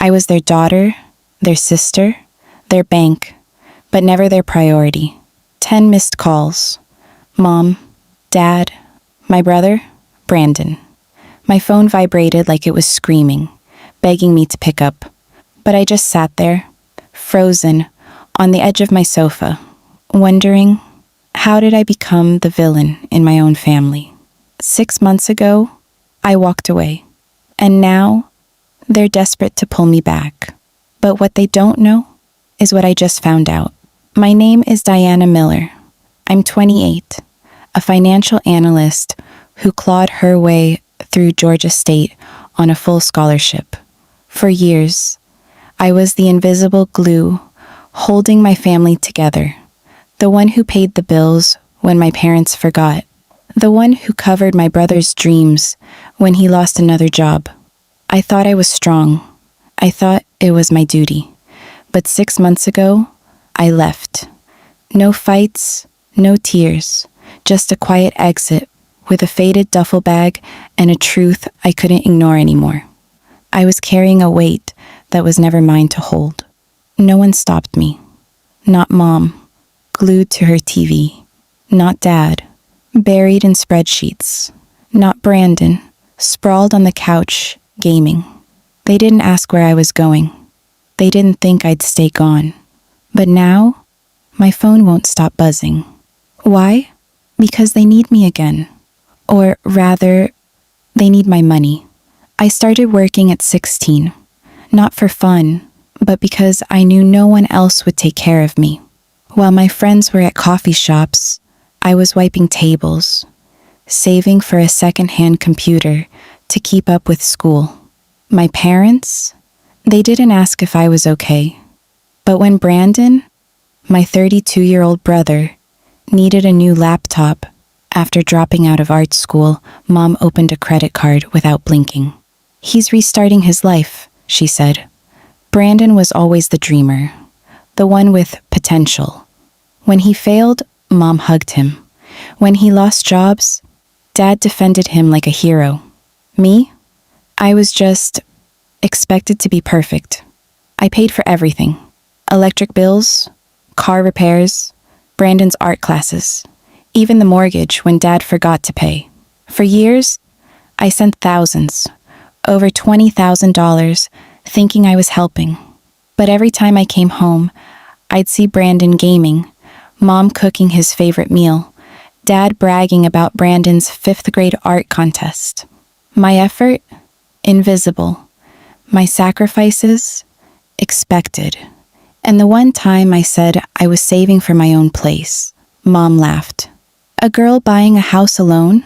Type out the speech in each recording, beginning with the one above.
I was their daughter, their sister, their bank, but never their priority. 10 missed calls. Mom, Dad, my brother, Brandon. My phone vibrated like it was screaming, begging me to pick up. But I just sat there, frozen, on the edge of my sofa, wondering, how did I become the villain in my own family? 6 months ago, I walked away. And now, they're desperate to pull me back. But what they don't know is what I just found out. My name is Diana Miller. I'm 28, a financial analyst who clawed her way through Georgia State on a full scholarship. For years, I was the invisible glue holding my family together, the one who paid the bills when my parents forgot, the one who covered my brother's dreams when he lost another job. I thought I was strong. I thought it was my duty. But 6 months ago, I left. No fights, no tears, just a quiet exit with a faded duffel bag and a truth I couldn't ignore anymore. I was carrying a weight that was never mine to hold. No one stopped me. Not Mom, glued to her TV. Not Dad, buried in spreadsheets. Not Brandon, sprawled on the couch, gaming. They didn't ask where I was going. They didn't think I'd stay gone. But now, my phone won't stop buzzing. Why? Because they need me again. Or rather, they need my money. I started working at 16, not for fun, but because I knew no one else would take care of me. While my friends were at coffee shops, I was wiping tables, saving for a second-hand computer to keep up with school. My parents, they didn't ask if I was okay. But when Brandon, my 32-year-old brother, needed a new laptop after dropping out of art school, Mom opened a credit card without blinking. "He's restarting his life," she said. Brandon was always the dreamer, the one with potential. When he failed, Mom hugged him. When he lost jobs, Dad defended him like a hero. Me? I was just expected to be perfect. I paid for everything. Electric bills, car repairs, Brandon's art classes, even the mortgage when Dad forgot to pay. For years, I sent thousands, over $20,000, thinking I was helping. But every time I came home, I'd see Brandon gaming, Mom cooking his favorite meal, Dad bragging about Brandon's 5th grade art contest. My effort? Invisible. My sacrifices? Expected. And the one time I said I was saving for my own place, Mom laughed. "A girl buying a house alone?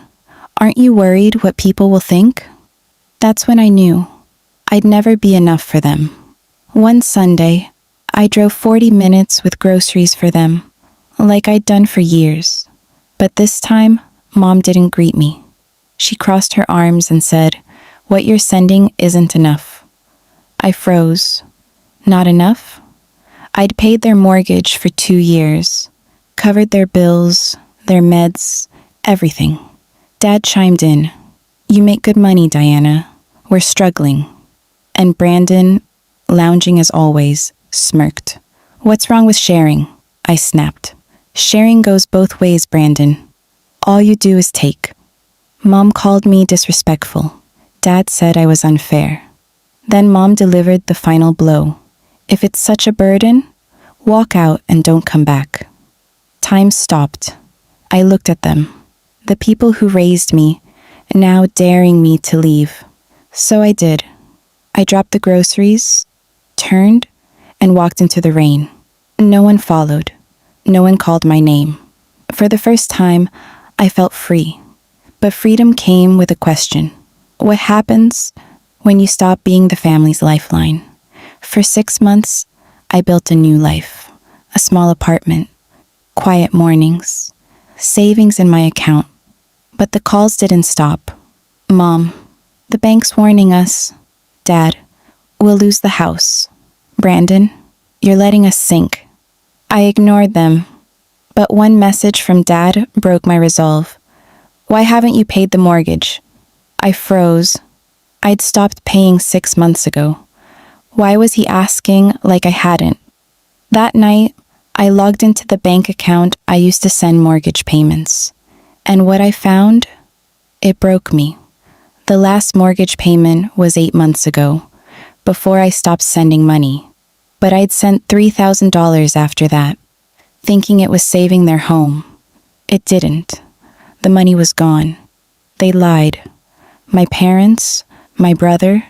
Aren't you worried what people will think?" That's when I knew I'd never be enough for them. One Sunday, I drove 40 minutes with groceries for them, like I'd done for years. But this time, Mom didn't greet me. She crossed her arms and said, "What you're sending isn't enough." I froze. Not enough? I'd paid their mortgage for 2 years, covered their bills, their meds, everything. Dad chimed in. "You make good money, Diana. We're struggling." And Brandon, lounging as always, smirked. "What's wrong with sharing?" I snapped. "Sharing goes both ways, Brandon. All you do is take." Mom called me disrespectful. Dad said I was unfair. Then Mom delivered the final blow. "If it's such a burden, walk out and don't come back." Time stopped. I looked at them, the people who raised me, now daring me to leave. So I did. I dropped the groceries, turned, and walked into the rain. No one followed. No one called my name. For the first time, I felt free. But freedom came with a question. What happens when you stop being the family's lifeline? For 6 months, I built a new life. A small apartment, quiet mornings, savings in my account. But the calls didn't stop. "Mom, the bank's warning us." "Dad, we'll lose the house." "Brandon, you're letting us sink." I ignored them, but one message from Dad broke my resolve. "Why haven't you paid the mortgage?" I froze. I'd stopped paying 6 months ago. Why was he asking like I hadn't? That night, I logged into the bank account I used to send mortgage payments. And what I found? It broke me. The last mortgage payment was 8 months ago, before I stopped sending money. But I'd sent $3,000 after that, thinking it was saving their home. It didn't. The money was gone. They lied. My parents, my brother,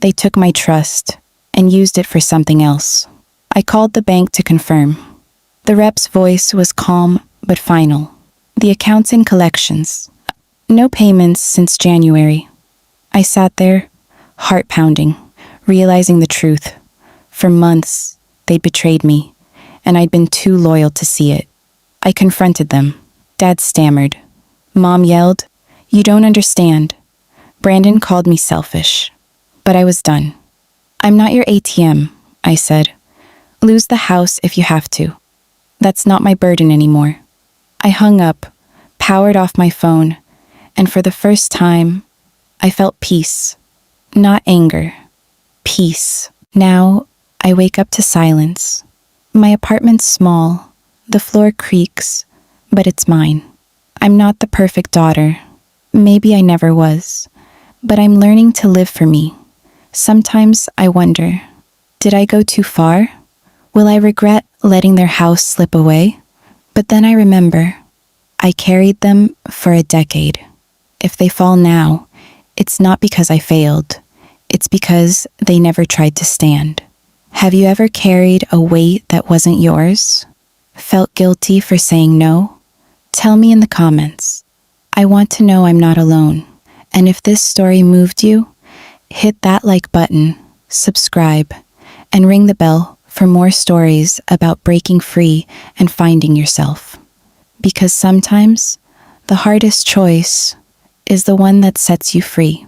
they took my trust and used it for something else. I called the bank to confirm. The rep's voice was calm but final. The account's in collections. No payments since January. I sat there, heart pounding, realizing the truth. For months, they'd betrayed me, and I'd been too loyal to see it. I confronted them. Dad stammered. Mom yelled, "You don't understand." Brandon called me selfish. But I was done. "I'm not your ATM," I said. "Lose the house if you have to. That's not my burden anymore." I hung up, powered off my phone, and for the first time, I felt peace. Not anger. Peace. Now, I wake up to silence. My apartment's small. The floor creaks, but it's mine. I'm not the perfect daughter. Maybe I never was. But I'm learning to live for me. Sometimes I wonder, did I go too far? Will I regret letting their house slip away? But then I remember, I carried them for a decade. If they fall now, it's not because I failed. It's because they never tried to stand. Have you ever carried a weight that wasn't yours? Felt guilty for saying no? Tell me in the comments. I want to know I'm not alone. And if this story moved you, hit that like button, subscribe, and ring the bell for more stories about breaking free and finding yourself. Because sometimes the hardest choice is the one that sets you free.